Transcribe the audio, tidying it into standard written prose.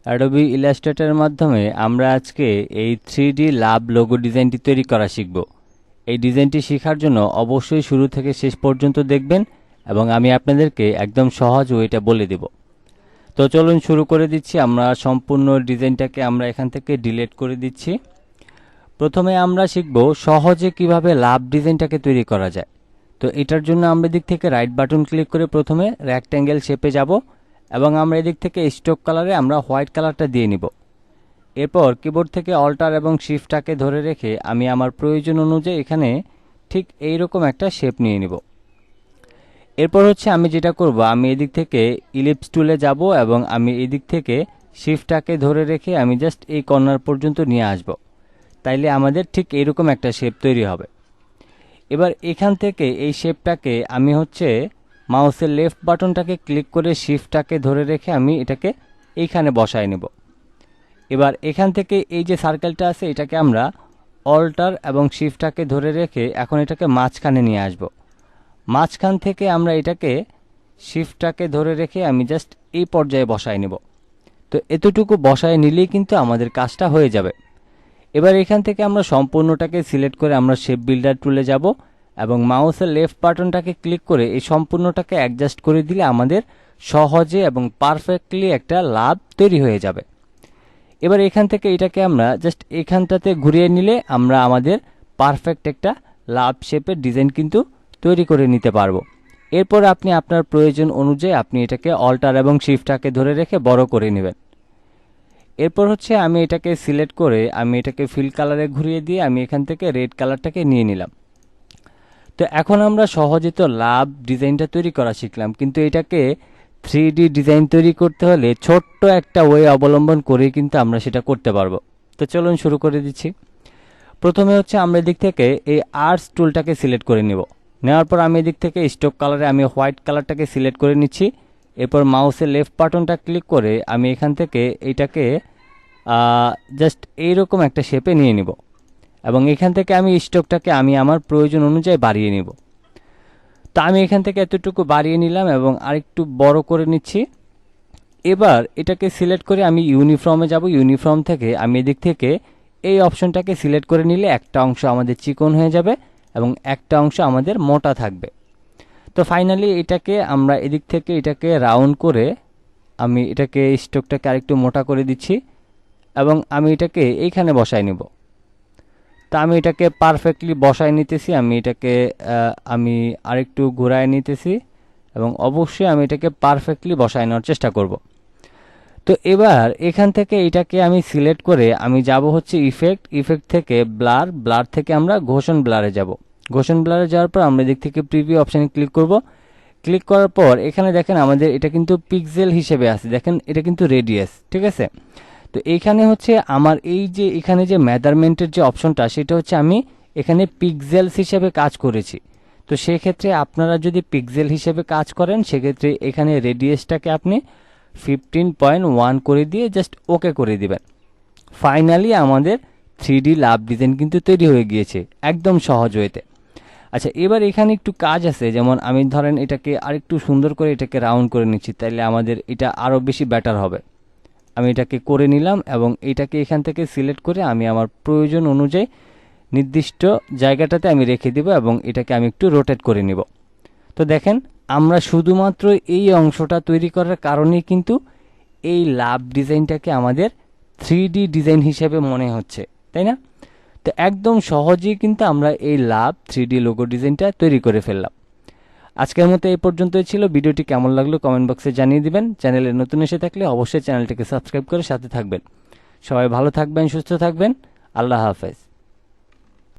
Adobe ইলাস্ট্রেটরের মাধ্যমে আমরা আজকে এই 3D লাভ লোগো ডিজাইনটি তৈরি করা শিখব। এই ডিজাইনটি শেখার জন্য অবশ্যই শুরু থেকে শেষ পর্যন্ত দেখবেন এবং আমি আপনাদেরকে একদম সহজ ওয়েটা বলে দেব। তো চলুন শুরু করে দিচ্ছি। আমরা সম্পূর্ণ ডিজাইনটাকে আমরা এখান থেকে ডিলিট করে দিচ্ছি। প্রথমে আমরা শিখব সহজে কিভাবে লাভ ডিজাইনটাকে তৈরি করা যায়। তো এটার জন্য আমরা দিক থেকে রাইট বাটন ক্লিক করে প্রথমে রেক্ট্যাঙ্গেল শেপে যাব এবং আমরা এদিক থেকে স্ট্রোক কালারে আমরা হোয়াইট কালারটা দিয়ে নিব। এরপর কিবোর্ড থেকে অল্টার এবং শিফটটাকে ধরে রেখে আমি আমার প্রয়োজন অনুযায়ী এখানে ঠিক এইরকম একটা শেপ নিয়ে নিব। এরপর হচ্ছে আমি যেটা করব, আমি এদিক থেকে ইলিপস টুলে যাব এবং আমি এদিক থেকে শিফটটাকে ধরে রেখে আমি জাস্ট এই কর্নার পর্যন্ত নিয়ে আসব। তাইলে আমাদের ঠিক এইরকম একটা শেপ তৈরি হবে। এবার এখান থেকে এই শেপটাকে আমি হচ্ছে মাউসের লেফট বাটনটাকে ক্লিক করে শিফটটাকে ধরে রেখে আমি এটাকে এইখানে বসায় নেব। এবার এখান থেকে এই যে সার্কেলটা আছে এটাকে আমরা অল্টার এবং শিফটটাকে ধরে রেখে এখন এটাকে মাঝখানে নিয়ে আসব। মাঝখান থেকে আমরা এটাকে শিফটটাকে ধরে রেখে আমি জাস্ট এই পর্যায়ে বসায় নেব। তো এতটুকু বসায় নিলেই কিন্তু আমাদের কাজটা হয়ে যাবে। এবার এখান থেকে আমরা সম্পূর্ণটাকে সিলেক্ট করে আমরা শেপ বিল্ডার টুলে যাব এবং মাউসের লেফট বাটনটাকে ক্লিক করে এই সম্পূর্ণটাকে অ্যাডজাস্ট করে দিলে আমাদের সহজে এবং পারফেক্টলি একটা লাভ তৈরি হয়ে যাবে। এবার এখান থেকে এটাকে আমরা জাস্ট এখানটাতে ঘুরিয়ে নিলে আমরা আমাদের পারফেক্ট একটা লাভ শেপের ডিজাইন কিন্তু তৈরি করে নিতে পারবো। এরপর আপনি আপনার প্রয়োজন অনুযায়ী আপনি এটাকে অল্টার এবং শিফটটাকে ধরে রেখে বড় করে নেবেন। এরপর হচ্ছে আমি এটাকে সিলেক্ট করে আমি এটাকে ফিল কালারে ঘুরিয়ে দিয়ে আমি এখান থেকে রেড কালারটাকে নিয়ে নিলাম। তো এখন আমরা সহজে তো লাভ ডিজাইনটা তৈরি করা শিখলাম, কিন্তু এটাকে 3D ডিজাইন তৈরি করতে হলে ছোট্ট একটা ওয়ে অবলম্বন করে কিন্তু আমরা সেটা করতে পারবো। তো চলুন শুরু করে দিচ্ছি। প্রথমে হচ্ছে আমরা এদিক থেকে এই আর্টস টুলটাকে সিলেক্ট করে নিব। নেওয়ার পর আমি এদিক থেকে স্ট্রোক কালারে আমি হোয়াইট কালারটাকে সিলেক্ট করে নিচ্ছি। এরপর মাউসের লেফট বাটনটা ক্লিক করে আমি এখান থেকে এইটাকে জাস্ট এইরকম একটা শেপে নিয়ে নিব এবং এখান থেকে আমি স্ট্রোকটাকে আমি আমার প্রয়োজন অনুযায়ী বাড়িয়ে নিব। তো আমি এখান থেকে এতটুকু বাড়িয়ে নিলাম এবং আরেকটু বড় করে নিচ্ছি। এবার এটাকে সিলেক্ট করে আমি ইউনিফর্মে যাব। ইউনিফর্ম থেকে আমি এদিক থেকে এই অপশনটাকে সিলেক্ট করে নিলে একটা অংশ আমাদের চিকন হয়ে যাবে এবং একটা অংশ আমাদের মোটা থাকবে। তো ফাইনালি এটাকে আমরা এদিক থেকে এটাকে রাউন্ড করে আমি এটাকে স্ট্রোকটাকে আরেকটু মোটা করে দিচ্ছি এবং আমি এটাকে এইখানে বসায় নেব। তা আমি এটাকে পারফেক্টলি বসায় নিতেছি। আমি এটাকে আমি আরেকটু ঘোরায় নিতেছি এবং অবশ্যই আমি এটাকে পারফেক্টলি বসায় নেওয়ার চেষ্টা করব। তো এবার এখান থেকে এটাকে আমি সিলেক্ট করে আমি যাব হচ্ছে ইফেক্ট থেকে ব্লার থেকে আমরা ঘোষণ ব্লারে যাব। ঘোষণ ব্লারে যাওয়ার পর আমরা এদিক থেকে প্রিভিউ অপশানে ক্লিক করব। ক্লিক করার পর এখানে দেখেন আমাদের এটা কিন্তু পিক্সেল হিসেবে আছে, দেখেন এটা কিন্তু রেডিয়াস, ঠিক আছে। তো এইখানে হচ্ছে আমার এই যে এখানে যে মেজারমেন্টের যে অপশনটা সেটা হচ্ছে আমি এখানে পিক্সেলস হিসেবে কাজ করেছি। তো সেক্ষেত্রে আপনারা যদি পিক্সেল হিসেবে কাজ করেন সেক্ষেত্রে এখানে রেডিয়াসটাকে আপনি 15.1 করে দিয়ে জাস্ট ওকে করে দিবেন। ফাইনালি আমাদের 3D লাভ ডিজাইন কিন্তু তৈরি হয়ে গিয়েছে একদম সহজ ওয়েতে। আচ্ছা, এবার এখানে একটু কাজ আছে, যেমন আমি ধরেন এটাকে আরেকটু সুন্দর করে এটাকে রাউন্ড করে নিচ্ছি, তাইলে আমাদের এটা আরও বেশি বেটার হবে। আমি এটাকে করে নিলাম এবং এটাকে এখান থেকে সিলেক্ট করে আমি আমার প্রয়োজন অনুযায়ী নির্দিষ্ট জায়গাটাতে আমি রেখে দিব এবং এটাকে আমি একটু রোটেট করে নিব। তো দেখেন আমরা শুধুমাত্র এই অংশটা তৈরি করার কারণেই কিন্তু এই লাভ ডিজাইনটাকে আমাদের 3D ডিজাইন হিসেবে মনে হচ্ছে, তাই না? তো একদম সহজেই কিন্তু আমরা এই লাভ 3D লোগো ডিজাইনটা তৈরি করে ফেললাম। আজকের মতো এই পর্যন্তই ছিল। ভিডিওটি কেমন লাগলো কমেন্ট বক্সে জানিয়ে দিবেন। চ্যানেলে নতুন এসে থাকলে অবশ্যই চ্যানেলটিকে সাবস্ক্রাইব করে সাথে থাকবেন। সবাই ভালো থাকবেন, সুস্থ থাকবেন। আল্লাহ হাফেজ।